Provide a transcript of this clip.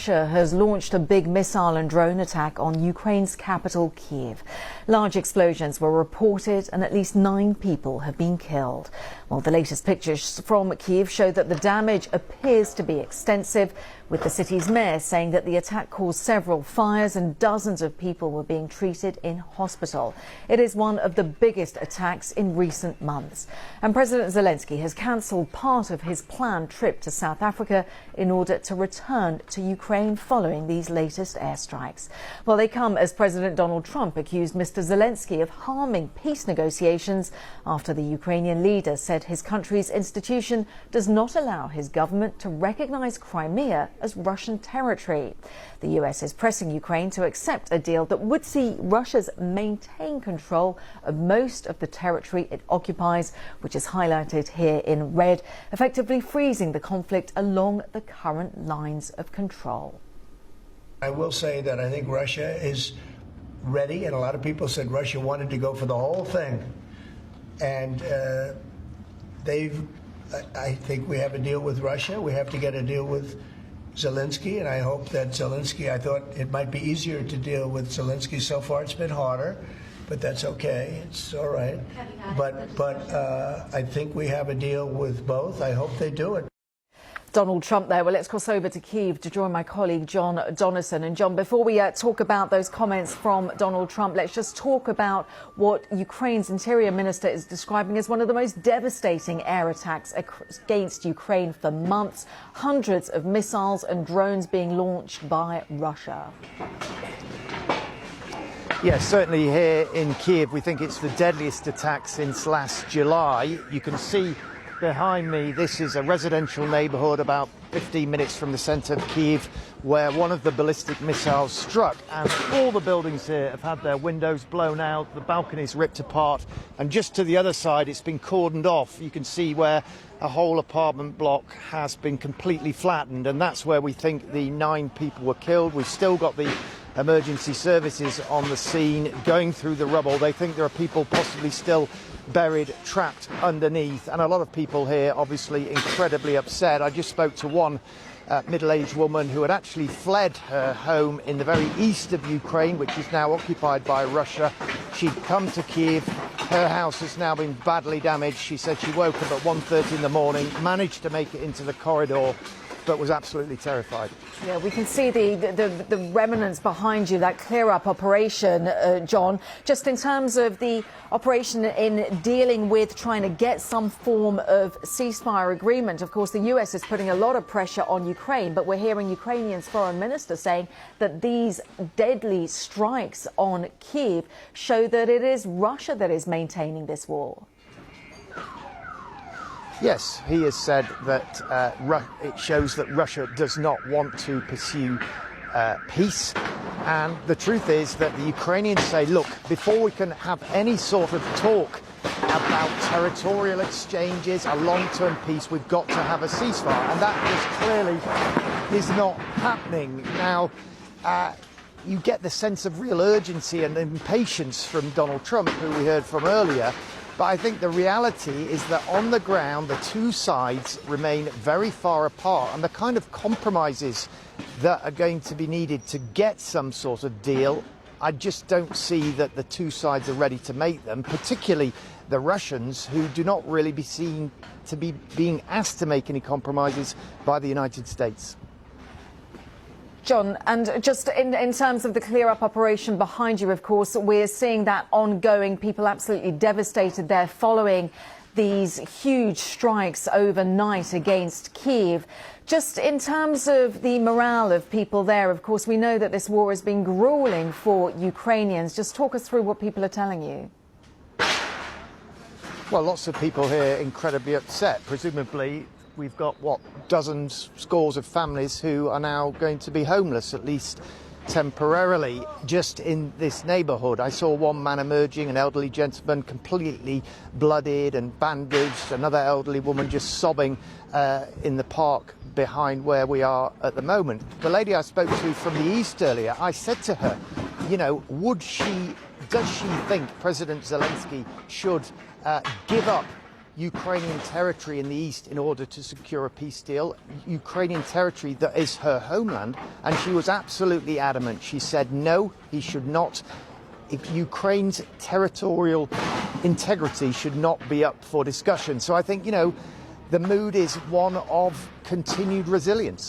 Russia has launched a big missile and drone attack on Ukraine's capital, Kyiv. Large explosions were reported and at least 9 people have been killed. Well, the latest pictures from Kyiv show that the damage appears to be extensive, with the city's mayor saying that the attack caused several fires and dozens of people were being treated in hospital. It is one of the biggest attacks in recent months. And President Zelensky has cancelled part of his planned trip to South Africa in order to return to Ukraine following these latest airstrikes. Well, they come as President Donald Trump accused Mr. Zelensky of harming peace negotiations after the Ukrainian leader said his country's institution does not allow his government to recognize Crimea as Russian territory. The US is pressing Ukraine to accept a deal that would see Russia's maintain control of most of the territory it occupies, which is highlighted here in red, effectively freezing the conflict along the current lines of control. I will say that I think Russia is ready, and a lot of people said Russia wanted to go for the whole thing. And I think we have a deal with Russia. We have to get a deal with Zelensky, and I hope that Zelensky, I thought it might be easier to deal with Zelensky. So far it's been harder, but that's okay. It's all right. But I think we have a deal with both. I hope they do it. Donald Trump there. Well, let's cross over to Kyiv to join my colleague John Donison. And John, before we talk about those comments from Donald Trump, let's just talk about what Ukraine's Interior Minister is describing as one of the most devastating air attacks against Ukraine for months. Hundreds of missiles and drones being launched by Russia. Yes, certainly here in Kyiv, we think it's the deadliest attack since last July. You can see behind me, this is a residential neighbourhood about 15 minutes from the centre of Kyiv, where one of the ballistic missiles struck, and all the buildings here have had their windows blown out, the balconies ripped apart, and just to the other side it's been cordoned off. You can see where a whole apartment block has been completely flattened, and that's where we think the 9 people were killed. We've still got the emergency services on the scene going through the rubble. They think there are people possibly still buried, trapped underneath, and a lot of people here obviously incredibly upset. I just spoke to one middle-aged woman who had actually fled her home in the very east of Ukraine, which is now occupied by Russia. She'd come to Kyiv. Her house has now been badly damaged. She said she woke up at 1:30 in the morning, managed to make it into the corridor, but was absolutely terrified. Yeah, we can see the remnants behind you, that clear-up operation, John. Just in terms of the operation in dealing with trying to get some form of ceasefire agreement, of course, the US is putting a lot of pressure on Ukraine, but we're hearing Ukrainian's foreign minister saying that these deadly strikes on Kyiv show that it is Russia that is maintaining this war. Yes, he has said that it shows that Russia does not want to pursue peace. And the truth is that the Ukrainians say, look, before we can have any sort of talk about territorial exchanges, a long-term peace, we've got to have a ceasefire. And that just clearly is not happening. Now, you get the sense of real urgency and impatience from Donald Trump, who we heard from earlier. But I think the reality is that on the ground, the two sides remain very far apart, and the kind of compromises that are going to be needed to get some sort of deal, I just don't see that the two sides are ready to make them, particularly the Russians, who do not really be seen to be being asked to make any compromises by the United States. John, and just in terms of the clear-up operation behind you, of course, we're seeing that ongoing, people absolutely devastated there following these huge strikes overnight against Kyiv. Just in terms of the morale of people there, of course, we know that this war has been grueling for Ukrainians. Just talk us through what people are telling you. Well, lots of people here incredibly upset. Presumably, we've got, dozens, scores of families who are now going to be homeless, at least temporarily, just in this neighbourhood. I saw one man emerging, an elderly gentleman, completely bloodied and bandaged, another elderly woman just sobbing in the park behind where we are at the moment. The lady I spoke to from the east earlier, I said to her, you know, does she think President Zelensky should give up Ukrainian territory in the east in order to secure a peace deal, Ukrainian territory that is her homeland, and she was absolutely adamant. She said, no, he should not. Ukraine's territorial integrity should not be up for discussion. So I think, the mood is one of continued resilience.